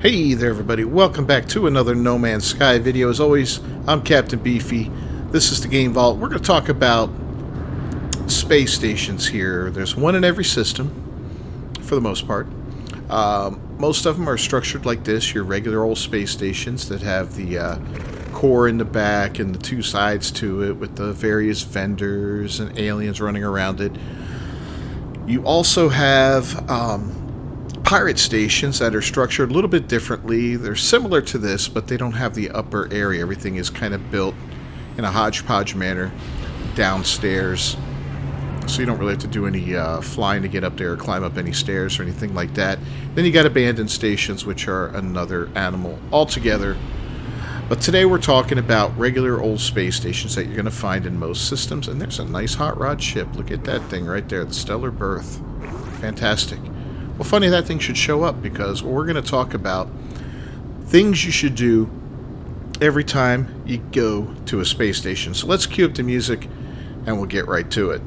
Hey there everybody, welcome back to another No Man's Sky video. As always, I'm Captain Beefy. This is the Game Vault. We're going to talk about space stations here. There's one in every system, for the most part. Most of them are structured like this, your regular old space stations that have the core in the back and the two sides to it with the various vendors and aliens running around it. You also have pirate stations that are structured a little bit differently. They're similar to this, but they don't have the upper area. Everything is kind of built in a hodgepodge manner downstairs, so you don't really have to do any flying to get up there or climb up any stairs or anything like that. Then you got abandoned stations, which are another animal altogether. But today we're talking about regular old space stations that you're going to find in most systems. And there's a nice hot rod ship. Look at that thing right there, the Stellar Birth. Fantastic. Well, funny that thing should show up, because we're going to talk about things you should do every time you go to a space station. So let's cue up the music and we'll get right to it.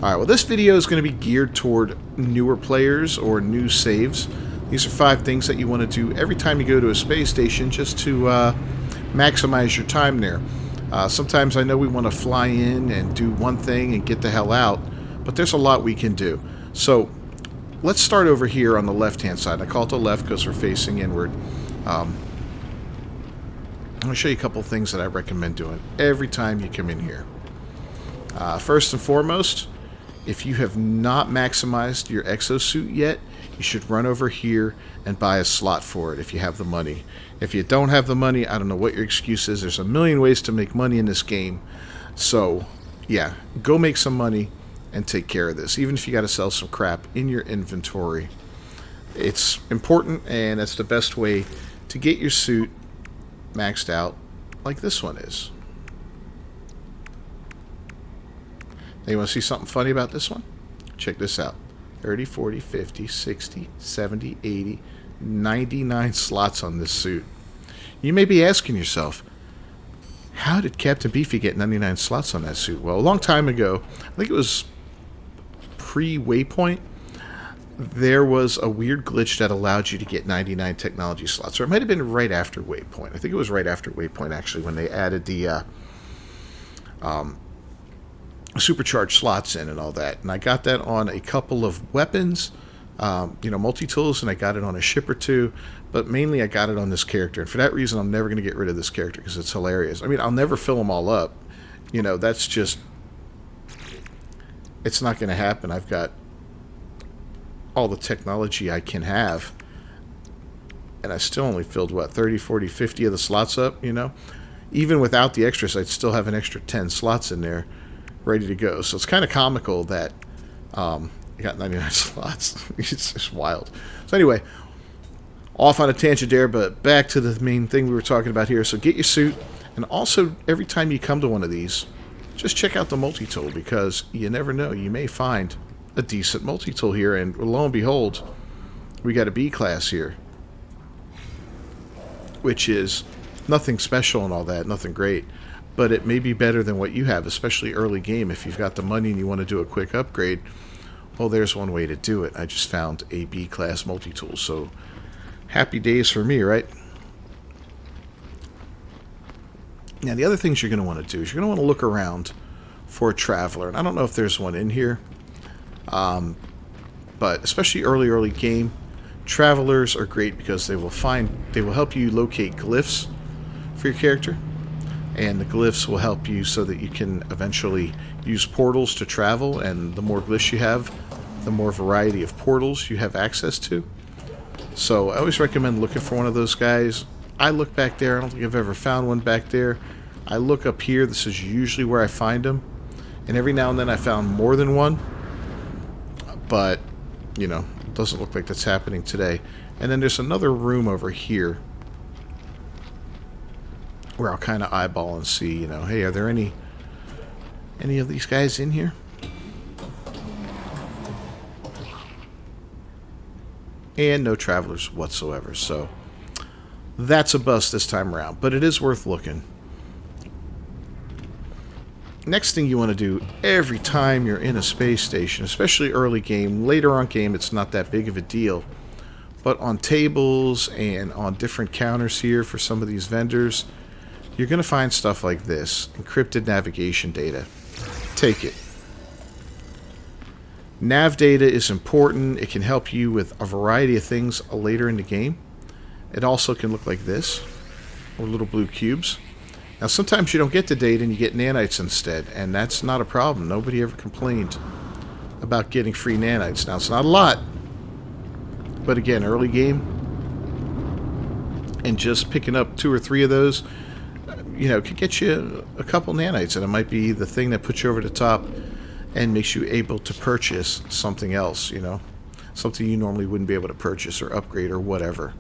Alright, well, this video is going to be geared toward newer players or new saves. These are 5 things that you want to do every time you go to a space station, just to maximize your time there. Sometimes I know we want to fly in and do one thing and get the hell out, but there's a lot we can do. So let's start over here on the left-hand side. I call it the left because we're facing inward. I'm going to show you a couple things that I recommend doing every time you come in here. First and foremost, if you have not maximized your exosuit yet, you should run over here and buy a slot for it if you have the money. If you don't have the money, I don't know what your excuse is. There's a million ways to make money in this game. So, yeah, go make some money and take care of this. Even if you got to sell some crap in your inventory. It's important, and that's the best way to get your suit maxed out like this one is. Now, you want to see something funny about this one? Check this out. 30, 40, 50, 60, 70, 80, 99 slots on this suit. You may be asking yourself, how did Captain Beefy get 99 slots on that suit? Well, a long time ago, I think it was pre-Waypoint, there was a weird glitch that allowed you to get 99 technology slots. Or it might have been right after Waypoint. I think it was right after Waypoint, actually, when they added the supercharged slots in and all that. And I got that on a couple of weapons, multi-tools, and I got it on a ship or two, but mainly I got it on this character. And for that reason, I'm never going to get rid of this character, because it's hilarious. I mean, I'll never fill them all up. That's just, it's not going to happen. I've got all the technology I can have, and I still only filled, 30, 40, 50 of the slots up, Even without the extras, I'd still have an extra 10 slots in there ready to go. So it's kind of comical that I got 99 slots. It's just wild. So anyway, off on a tangent there, but back to the main thing we were talking about here. So get your suit, and also every time you come to one of these, just check out the multi-tool, because you never know. You may find a decent multi-tool here, and lo and behold, we got a B class here, which is nothing special and all that, nothing great. But it may be better than what you have, especially early game. If you've got the money and you want to do a quick upgrade, well, there's one way to do it. I just found a B-class multi-tool, so happy days for me, right? Now, the other things you're going to want to do is you're going to want to look around for a traveler. And I don't know if there's one in here, but especially early game, travelers are great because they will help you locate glyphs for your character. And the glyphs will help you so that you can eventually use portals to travel. And the more glyphs you have, the more variety of portals you have access to. So I always recommend looking for one of those guys. I look back there. I don't think I've ever found one back there. I look up here. This is usually where I find them. And every now and then I found more than one. But, it doesn't look like that's happening today. And then there's another room over here where I'll kind of eyeball and see, hey, are there any of these guys in here? and no travelers whatsoever. So that's a bust this time around, but it is worth looking. Next thing you want to do every time you're in a space station, especially early game, later on game it's not that big of a deal, but on tables and on different counters here for some of these vendors, you're going to find stuff like this, encrypted navigation data. Take it. Nav data is important. It can help you with a variety of things later in the game. It also can look like this, or little blue cubes. Now sometimes you don't get the data and you get nanites instead, and that's not a problem. Nobody ever complained about getting free nanites. Now it's not a lot, but again, early game, and just picking up 2 or 3 of those, you know, could get you a couple nanites, and it might be the thing that puts you over the top and makes you able to purchase something else, you know, something you normally wouldn't be able to purchase or upgrade or whatever.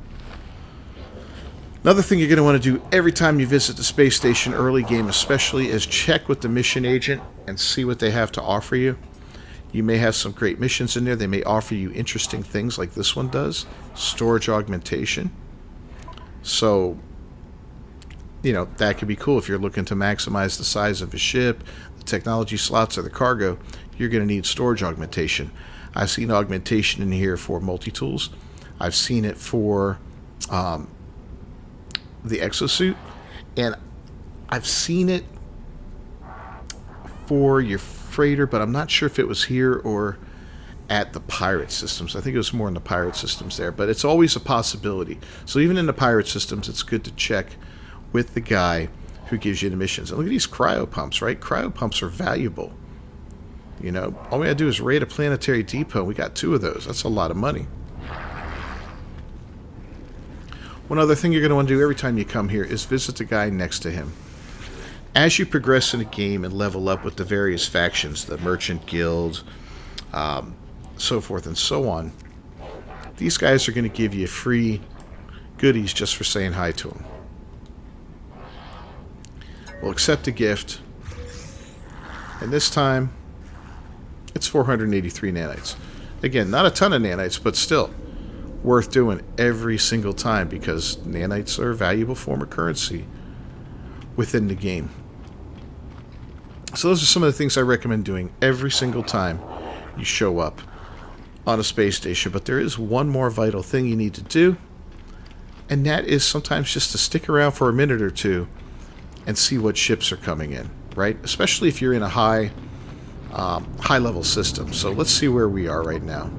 Another thing you're going to want to do every time you visit the space station early game especially is check with the mission agent and see what they have to offer you. You may have some great missions in there. They may offer you interesting things like this one does. Storage augmentation. So, you know, that could be cool if you're looking to maximize the size of a ship, the technology slots, or the cargo. You're going to need storage augmentation. I've seen augmentation in here for multi-tools. I've seen it for the exosuit, and I've seen it for your freighter, but I'm not sure if it was here or at the pirate systems. I think it was more in the pirate systems there, but it's always a possibility. So even in the pirate systems, it's good to check with the guy who gives you the missions. And look at these cryo pumps, right? Cryo pumps are valuable. You know, all we gotta do is raid a planetary depot. We got 2 of those. That's a lot of money. One other thing you're going to want to do every time you come here is visit the guy next to him. As you progress in the game and level up with the various factions, the Merchant Guild, so forth and so on, these guys are going to give you free goodies just for saying hi to them. We'll accept a gift, and this time it's 483 nanites. Again, not a ton of nanites, but still worth doing every single time because nanites are a valuable form of currency within the game. So those are some of the things I recommend doing every single time you show up on a space station. But there is one more vital thing you need to do, and that is sometimes just to stick around for a minute or two and see what ships are coming in, right? Especially if you're in a high level system. So let's see where we are right now.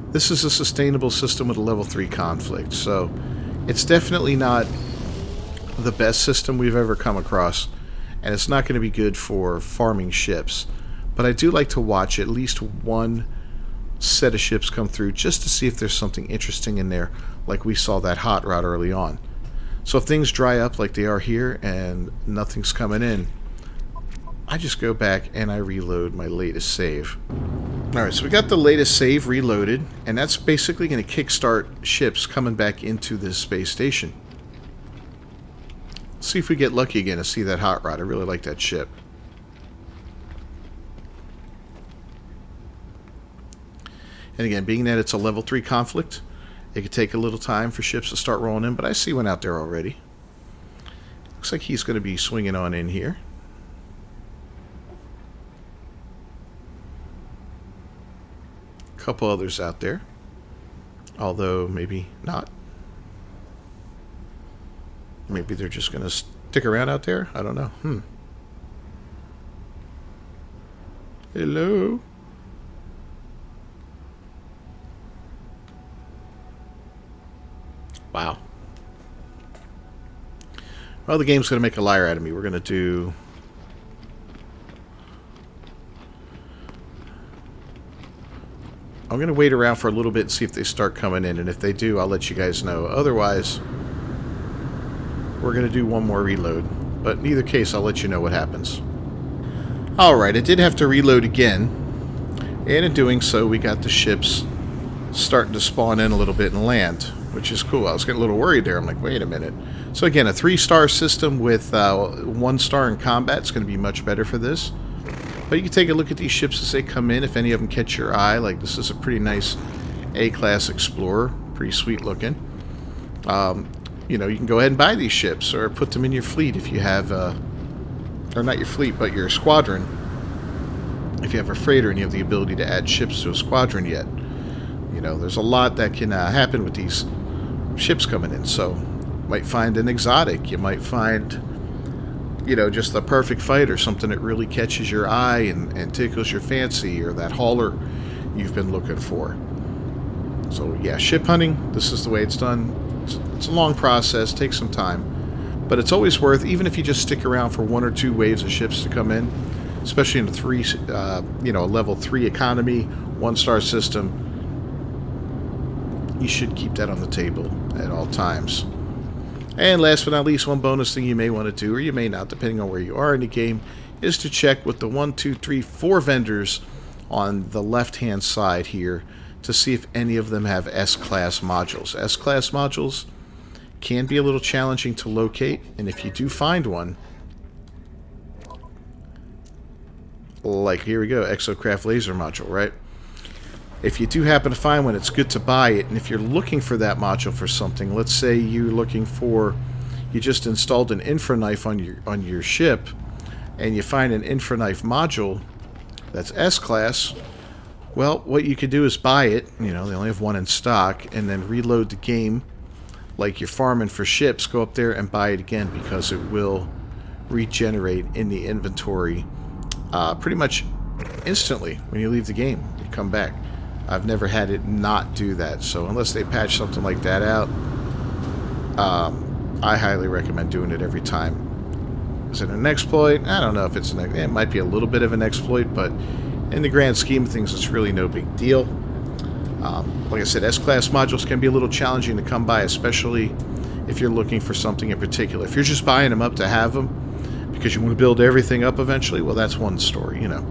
This is a sustainable system with a level 3 conflict, so it's definitely not the best system we've ever come across, and it's not going to be good for farming ships. But I do like to watch at least one set of ships come through just to see if there's something interesting in there, like we saw that hot rod early on. So if things dry up like they are here and nothing's coming in, I just go back and I reload my latest save. Alright, so we got the latest save reloaded, and that's basically going to kickstart ships coming back into this space station. Let's see if we get lucky again to see that hot rod. I really like that ship. And again, being that it's a level 3 conflict, it could take a little time for ships to start rolling in, but I see one out there already. Looks like he's going to be swinging on in here. Couple others out there, although maybe not. Maybe they're just going to stick around out there. I don't know. Hello. Wow. Well, the game's going to make a liar out of me. We're going to do... I'm going to wait around for a little bit and see if they start coming in, and if they do, I'll let you guys know. Otherwise, we're going to do one more reload. But in either case, I'll let you know what happens. Alright, I did have to reload again, and in doing so, we got the ships starting to spawn in a little bit and land, which is cool. I was getting a little worried there. I'm like, wait a minute. So again, a 3-star system with 1 star in combat is going to be much better for this. But you can take a look at these ships as they come in, if any of them catch your eye. Like, this is a pretty nice A-class Explorer. Pretty sweet looking. You know, you can go ahead and buy these ships or put them in your fleet if you have, or not your fleet, but your squadron. If you have a freighter and you have the ability to add ships to a squadron yet. You know, there's a lot that can happen with these ships coming in. So, you might find an exotic. You might find, you know, just the perfect fighter, something that really catches your eye and tickles your fancy, or that hauler you've been looking for. So, yeah, ship hunting, this is the way it's done. It's a long process, takes some time, but it's always worth, even if you just stick around for 1 or 2 waves of ships to come in, especially in a a level 3 economy, 1-star system. You should keep that on the table at all times. And last but not least, one bonus thing you may want to do, or you may not, depending on where you are in the game, is to check with the 1, 2, 3, 4 vendors on the left-hand side here to see if any of them have S-Class modules. S-Class modules can be a little challenging to locate, and if you do find one, like here we go, Exocraft laser module, right? If you do happen to find one, it's good to buy it. And if you're looking for that module for something, let's say you're looking for, you just installed an infraknife on your ship, and you find an infraknife module that's S-Class, well, what you could do is buy it, you know, they only have one in stock, and then reload the game like you're farming for ships, go up there and buy it again, because it will regenerate in the inventory pretty much instantly when you leave the game. You come back. I've never had it not do that, so unless they patch something like that out, I highly recommend doing it every time. Is it an exploit? I don't know if it's an, it might be a little bit of an exploit, but in the grand scheme of things, it's really no big deal. Like I said, S-Class modules can be a little challenging to come by, especially if you're looking for something in particular. If you're just buying them up to have them because you want to build everything up eventually, well, that's one story, you know.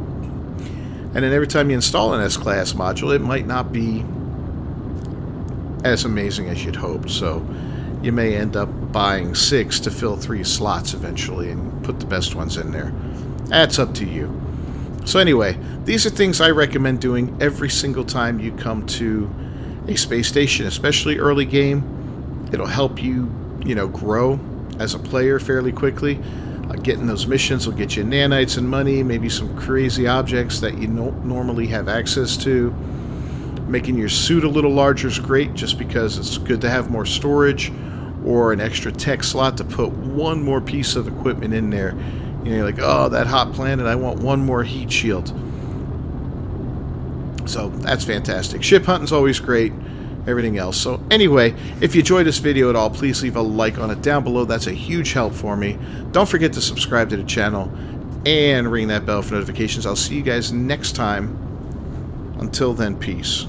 And then every time you install an S-Class module, it might not be as amazing as you'd hoped. So you may end up buying 6 to fill 3 slots eventually and put the best ones in there. That's up to you. So anyway, these are things I recommend doing every single time you come to a space station, especially early game. It'll help you, you know, grow as a player fairly quickly. Getting those missions will get you nanites and money, maybe some crazy objects that you normally have access to. Making your suit a little larger is great, just because it's good to have more storage or an extra tech slot to put one more piece of equipment in there. You know, you're like, oh, that hot planet, I want one more heat shield. So that's fantastic. Ship hunting's always great. Everything else. So anyway, if you enjoyed this video at all, please leave a like on it down below. That's a huge help for me. Don't forget to subscribe to the channel and ring that bell for notifications. I'll see you guys next time. Until then, peace.